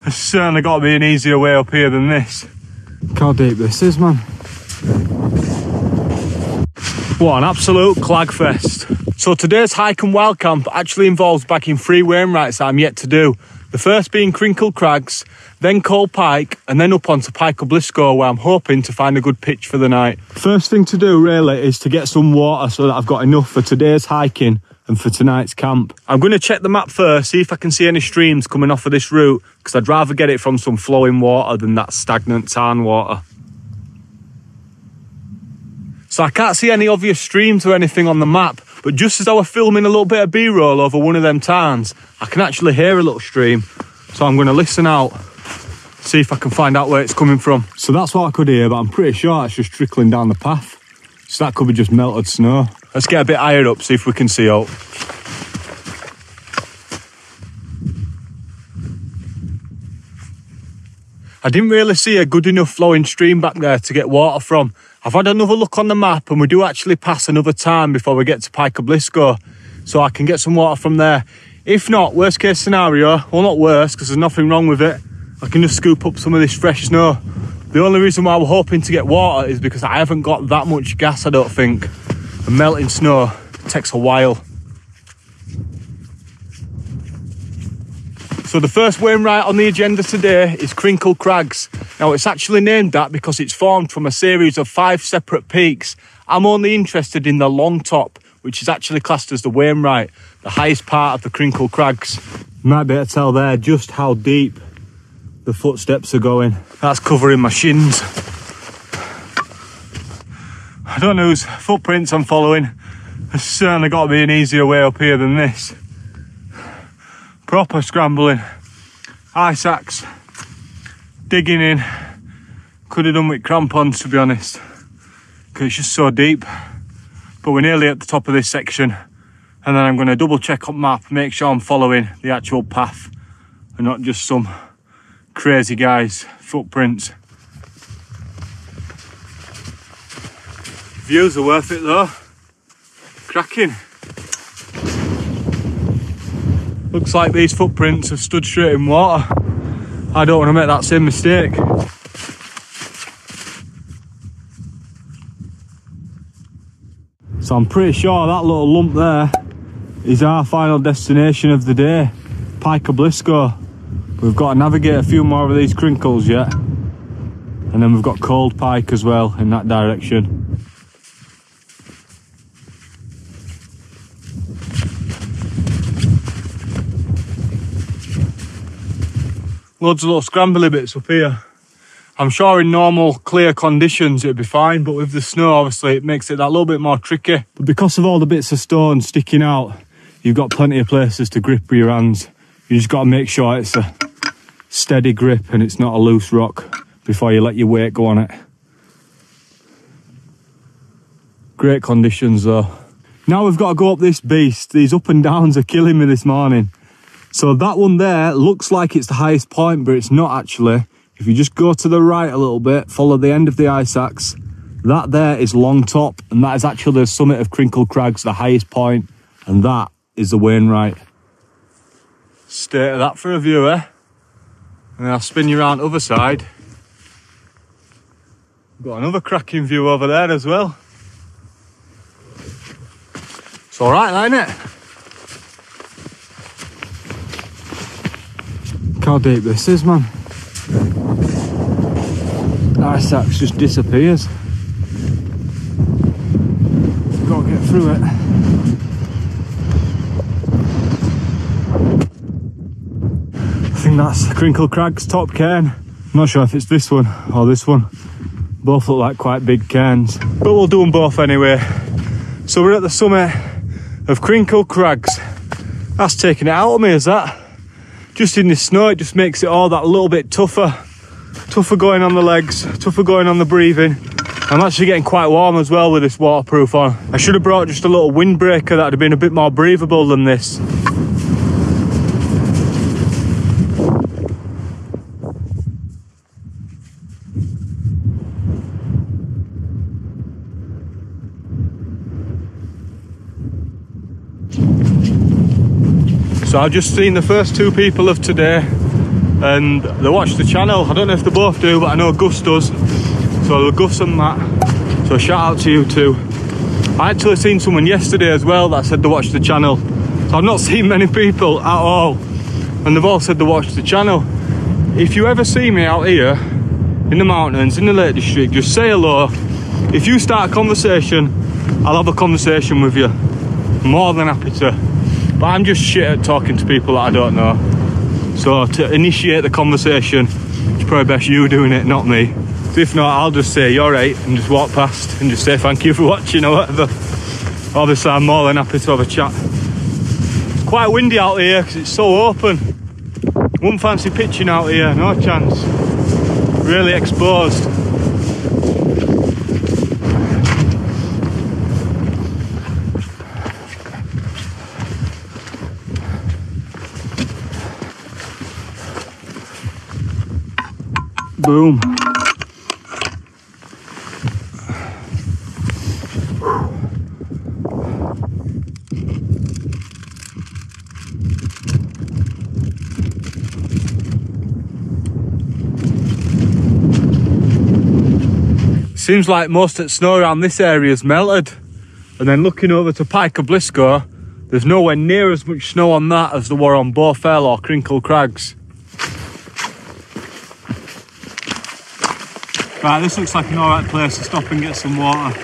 There's certainly got to be an easier way up here than this. Look how deep this is, man. What an absolute clag fest. So today's hike and wild camp actually involves bagging 3 Wainwrights that I'm yet to do. The first being Crinkle Crags, then Cold Pike, and then up onto Pike or Blisco, where I'm hoping to find a good pitch for the night. First thing to do really is to get some water so that I've got enough for today's hiking and for tonight's camp. I'm going to check the map first, see if I can see any streams coming off of this route, because I'd rather get it from some flowing water than that stagnant tarn water. So I can't see any obvious streams or anything on the map, but just as I was filming a little bit of B-roll over one of them tarns, I can actually hear a little stream. So I'm going to listen out, see if I can find out where it's coming from. So that's what I could hear, but I'm pretty sure it's just trickling down the path. So that could be just melted snow. Let's get a bit higher up, see if we can see out. I didn't really see a good enough flowing stream back there to get water from. I've had another look on the map and we do actually pass another tarn before we get to Pike or Blisco, so I can get some water from there. If not, worst case scenario, well not worse because there's nothing wrong with it, I can just scoop up some of this fresh snow. The only reason why we're hoping to get water is because I haven't got that much gas, I don't think. And melting snow takes a while. So the first Wainwright on the agenda today is Crinkle Crags. Now it's actually named that because it's formed from a series of 5 separate peaks. I'm only interested in the long top, which is actually classed as the Wainwright, the highest part of the Crinkle Crags. You might be able to tell there just how deep the footsteps are going. That's covering my shins. I don't know whose footprints I'm following. There's certainly got to be an easier way up here than this. Proper scrambling. Ice axe. Digging in. Could have done with crampons, to be honest, because it's just so deep. But we're nearly at the top of this section, and then I'm going to double check on map, make sure I'm following the actual path and not just some crazy guy's footprints. Views are worth it though. Cracking. Looks like these footprints have stood straight in water. I don't want to make that same mistake. So I'm pretty sure that little lump there is our final destination of the day, Pike or Blisco. We've got to navigate a few more of these crinkles yet, and then we've got Cold Pike as well in that direction. Loads of little scrambly bits up here. I'm sure in normal clear conditions it'd be fine, but with the snow obviously it makes it that little bit more tricky. But because of all the bits of stone sticking out, you've got plenty of places to grip with your hands. You just got to make sure it's a steady grip and it's not a loose rock before you let your weight go on it. Great conditions though. Now we've got to go up this beast. These up and downs are killing me this morning. So that one there looks like it's the highest point, but it's not actually. If you just go to the right a little bit, follow the end of the ice axe, that there is Long Top, and that is actually the summit of Crinkle Crags, the highest point, and that is the Wainwright. State of that for a view, eh? And then I'll spin you around the other side. Got another cracking view over there as well. It's all right, ain't it? Look how deep this is, man. The ice axe just disappears. Got to get through it. I think that's Crinkle Crags top cairn. I'm not sure if it's this one or this one. Both look like quite big cairns, but we'll do them both anyway. So we're at the summit of Crinkle Crags. That's taking it out of me, is that? Just in the snow, it just makes it all that little bit tougher. Tougher going on the legs, tougher going on the breathing. I'm actually getting quite warm as well with this waterproof on. I should have brought just a little windbreaker that would have been a bit more breathable than this. So I've just seen the first 2 people of today and they watch the channel. I don't know if they both do, but I know Gus does. So Gus and Matt, so shout out to you too. I actually seen someone yesterday as well that said they watched the channel. So I've not seen many people at all, and they've all said they watched the channel. If you ever see me out here in the mountains, in the Lake District, just say hello. If you start a conversation, I'll have a conversation with you. More than happy to. But I'm just shit at talking to people that I don't know. So to initiate the conversation, it's probably best you doing it, not me. So if not, I'll just say you're right and just walk past and just say thank you for watching or whatever. Obviously, I'm more than happy to have a chat. It's quite windy out here because it's so open. Wouldn't fancy pitching out here, no chance. Really exposed. Boom. Seems like most of the snow around this area is melted. And then looking over to Pike or Blisco, there's nowhere near as much snow on that as there were on Bowfell or Crinkle Crags. Right, this looks like an alright place to stop and get some water.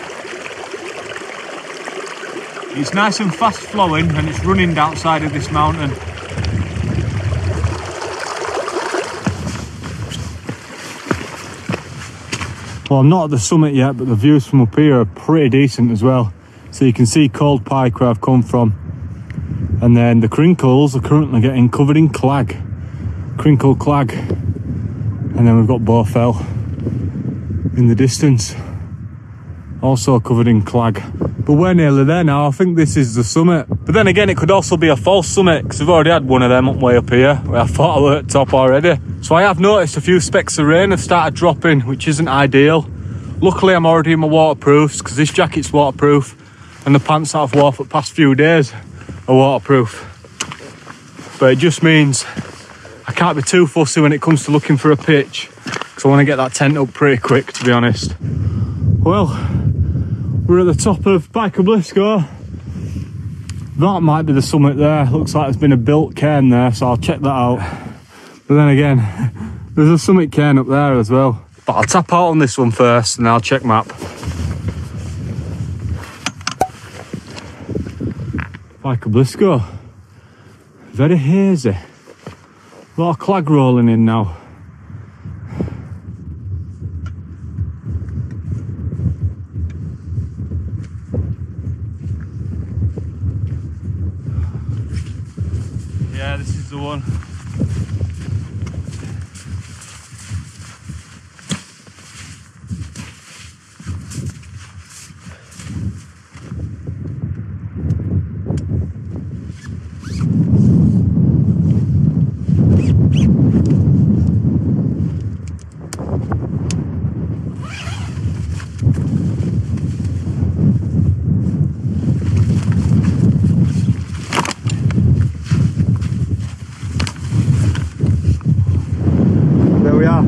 It's nice and fast flowing and it's running outside of this mountain. Well, I'm not at the summit yet, but the views from up here are pretty decent as well. So you can see Cold Pike where I've come from. And then the Crinkles are currently getting covered in clag. Crinkle Clag. And then we've got Bowfell in the distance, also covered in clag. But we're nearly there now. I think this is the summit. But then again, it could also be a false summit because we've already had one of them way up here where I thought I were at top already. So I have noticed a few specks of rain have started dropping, which isn't ideal. Luckily, I'm already in my waterproofs because this jacket's waterproof and the pants that I've worn for the past few days are waterproof. But it just means I can't be too fussy when it comes to looking for a pitch, because I want to get that tent up pretty quick, to be honest. Well, we're at the top of Pike and Blisco. That might be the summit there. Looks like there's been a built cairn there, so I'll check that out. But then again, there's a summit cairn up there as well. But I'll tap out on this one first and I'll check map. Pike and Blisco. Very hazy. A lot of clag rolling in now. Yeah, this is the one.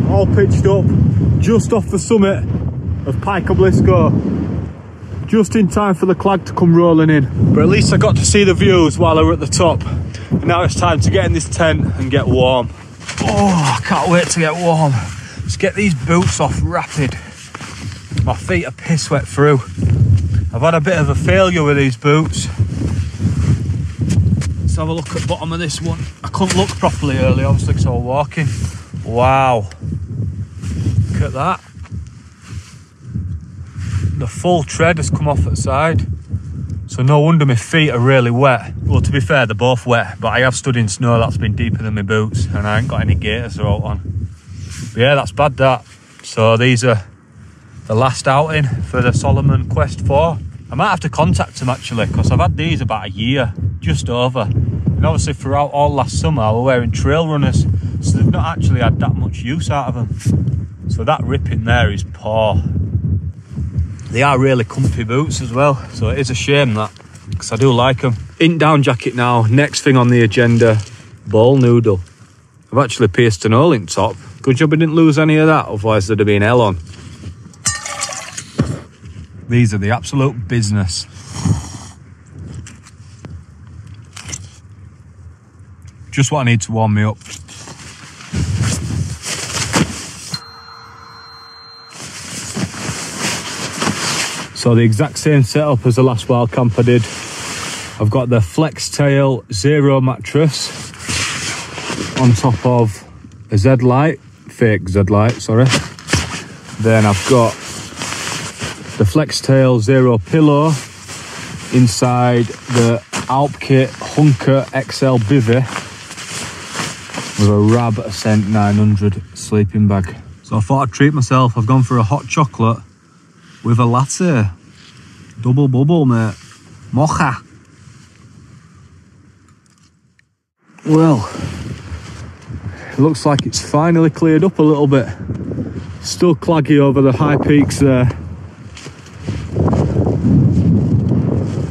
All pitched up just off the summit of Pike and Blisco, just in time for the clag to come rolling in. But at least I got to see the views while I were at the top. And now it's time to get in this tent and get warm. Oh, I can't wait to get warm. Let's get these boots off rapid. My feet are piss wet through. I've had a bit of a failure with these boots. Let's have a look at the bottom of this one. I couldn't look properly earlier, obviously, because I was walking. Wow. Look at that. The full tread has come off at the side. So no wonder my feet are really wet. Well, to be fair, they're both wet, but I have stood in snow that's been deeper than my boots and I ain't got any gaiters out on. But yeah, that's bad, that. So these are the last outing for the Solomon Quest 4. I might have to contact them actually, because I've had these about a year, just over. And obviously throughout all last summer I was wearing trail runners, so they've not actually had that much use out of them. So that rip in there is poor. They are really comfy boots as well, so it is a shame that, because I do like them. In down jacket now, next thing on the agenda, ball noodle. I've I've actually pierced an hole in top. Good job I didn't lose any of that, otherwise there'd have been hell on. These are the absolute business. Just what I need to warm me up. So the exact same setup as the last wild camp I did. I've got the Flex Tail Zero mattress on top of a Z-Lite, fake Z-Lite, sorry. Then I've got the Flex Tail Zero pillow inside the Alpkit Hunker XL Bivy with a Rab Ascent 900 sleeping bag. So I thought I'd treat myself. I've gone for a hot chocolate with a latte. Double bubble, mate. Mocha. Well, it looks like it's finally cleared up a little bit. Still claggy over the high peaks there.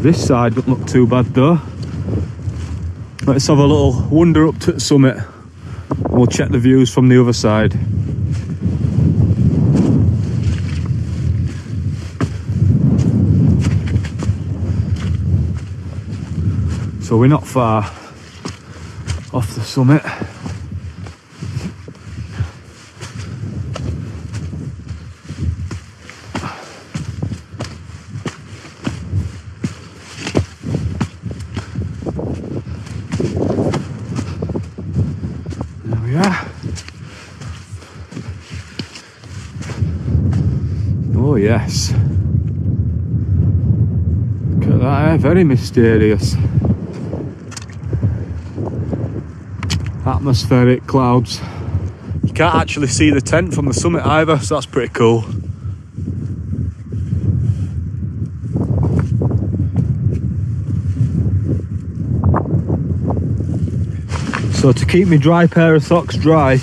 This side doesn't look too bad though. Let's have a little wander up to the summit. We'll check the views from the other side. So we're not far off the summit. There we are. Oh yes. Look at that, very mysterious. Atmospheric clouds. You can't actually see the tent from the summit either, so that's pretty cool. So to keep my dry pair of socks dry,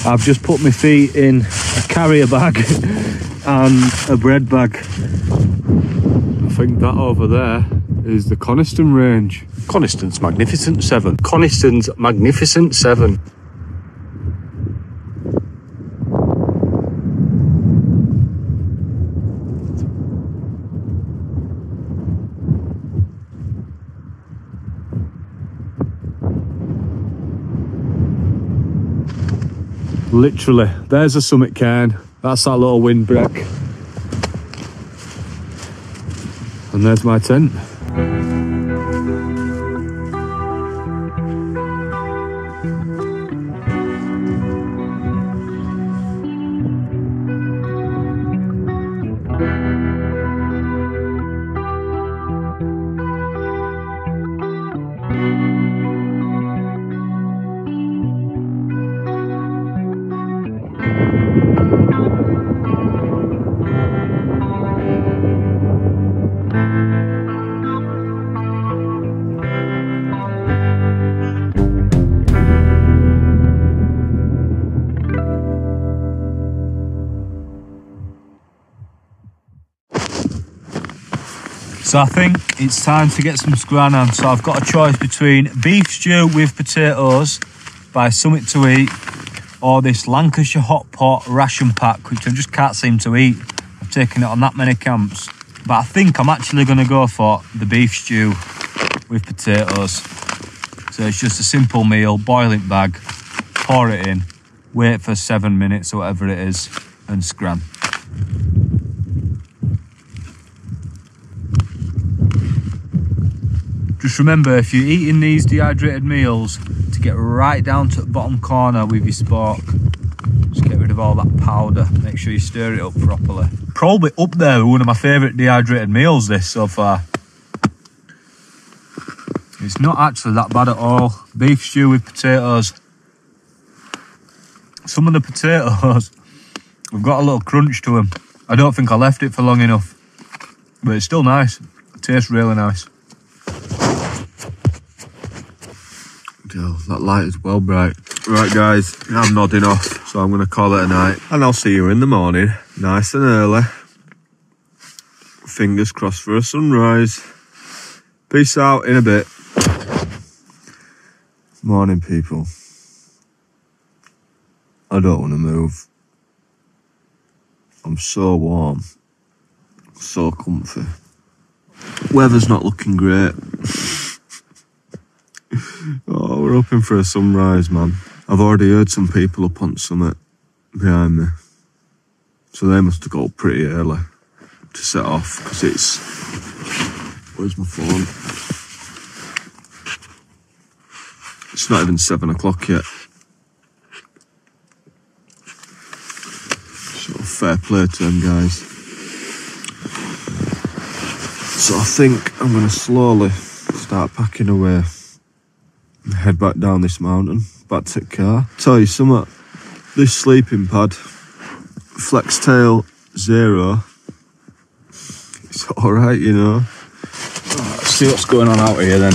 I've just put my feet in a carrier bag and a bread bag. I think that over there is the Coniston range. Coniston's Magnificent 7. Coniston's Magnificent 7. Literally, there's a summit cairn. That's that little windbreak. And there's my tent. So I think it's time to get some scran on. So I've got a choice between beef stew with potatoes by Summit to Eat or this Lancashire hot pot ration pack, which I just can't seem to eat. I've taken it on that many camps. But I think I'm actually going to go for the beef stew with potatoes. So it's just a simple meal, boil it bag, pour it in, wait for 7 minutes or whatever it is, and scran. Just remember, if you're eating these dehydrated meals, to get right down to the bottom corner with your spork. Just get rid of all that powder. Make sure you stir it up properly. Probably up there with one of my favourite dehydrated meals this so far. It's not actually that bad at all. Beef stew with potatoes. Some of the potatoes have got a little crunch to them. I don't think I left it for long enough. But it's still nice. It tastes really nice. Oh, that light is well bright. Right guys, I'm nodding off, so I'm going to call it a night. And I'll see you in the morning, nice and early. Fingers crossed for a sunrise. Peace out in a bit. Morning people. I don't want to move. I'm so warm, so comfy. Weather's not looking great. Oh, we're hoping for a sunrise, man. I've already heard some people up on summit behind me, so they must have got up pretty early to set off, because it's... Where's my phone? It's not even 7 o'clock yet. So fair play to them guys. So I think I'm going to slowly start packing away and head back down this mountain, back to the car. Tell you something, this sleeping pad, Flex Tail 0, it's alright, you know. Let's see what's going on out here then.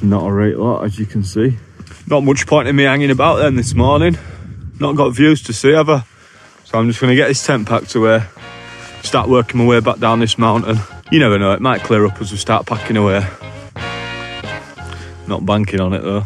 Not a great lot, as you can see. Not much point in me hanging about then this morning. Not got views to see, have I? So I'm just going to get this tent packed away, start working my way back down this mountain. You never know, it might clear up as we start packing away. Not banking on it though.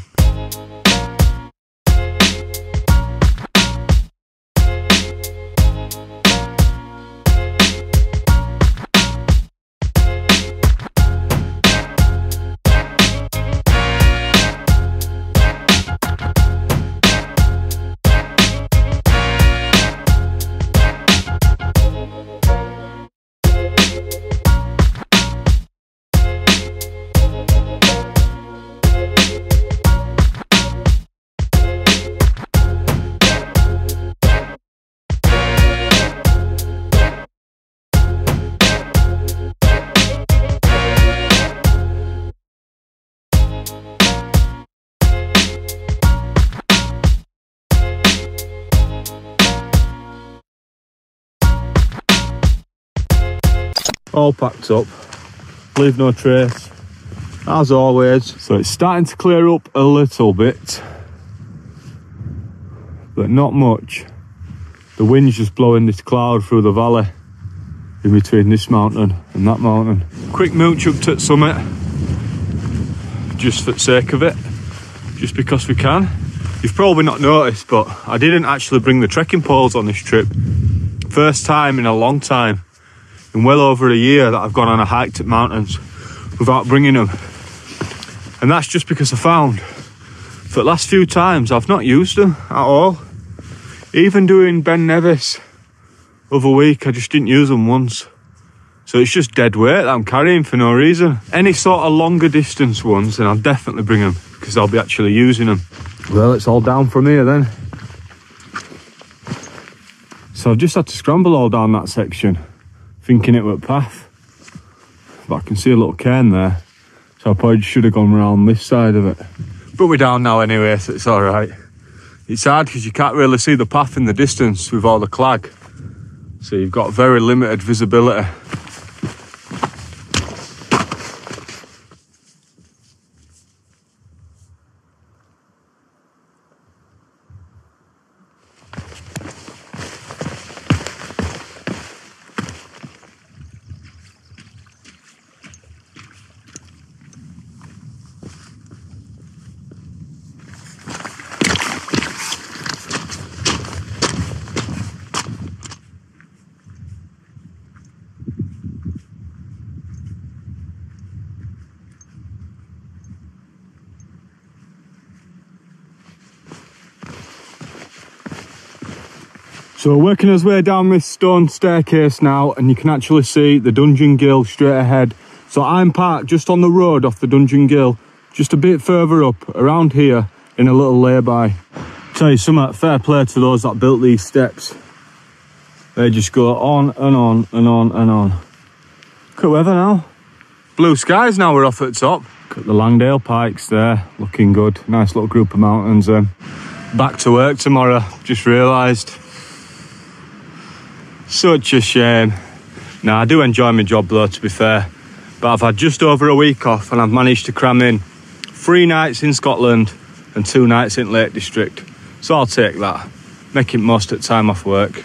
All packed up, leave no trace, as always. So it's starting to clear up a little bit, but not much. The wind's just blowing this cloud through the valley in between this mountain and that mountain. Quick mooch up to the summit, just for the sake of it, just because we can. You've probably not noticed, but I didn't actually bring the trekking poles on this trip. First time in a long time. In well over a year that I've gone on a hike to mountains without bringing them. And that's just because I found for the last few times I've not used them at all. Even doing Ben Nevis other week, I just didn't use them once. So it's just dead weight that I'm carrying for no reason. Any sort of longer distance ones, then I'll definitely bring them because I'll be actually using them. Well, it's all down from here then. So I've just had to scramble all down that section, thinking it was a path, but I can see a little cairn there, so I probably should have gone around this side of it. But we're down now anyway, so it's all right. It's hard because you can't really see the path in the distance with all the clag, so you've got very limited visibility. So we're working our way down this stone staircase now, and you can actually see the Dungeon Gill straight ahead. So I'm parked just on the road off the Dungeon Gill, just a bit further up, around here, in a little lay-by. Tell you something, fair play to those that built these steps. They just go on and on and on and on. Look at the weather now. Blue skies now, we're off at the top. Look at the Langdale Pikes there, looking good. Nice little group of mountains. Back to work tomorrow, just realised. Such a shame. Now, I do enjoy my job though, to be fair, but I've had just over a week off and I've managed to cram in 3 nights in Scotland and 2 nights in Lake District. So I'll take that, making most of the time off work.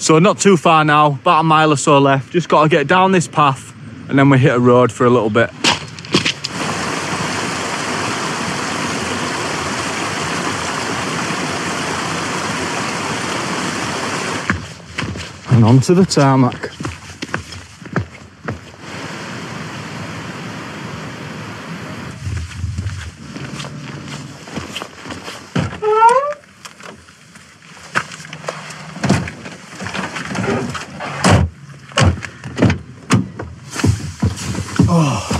So not too far now, about a mile or so left. Just got to get down this path and then we hit a road for a little bit. And onto the tarmac. Oh.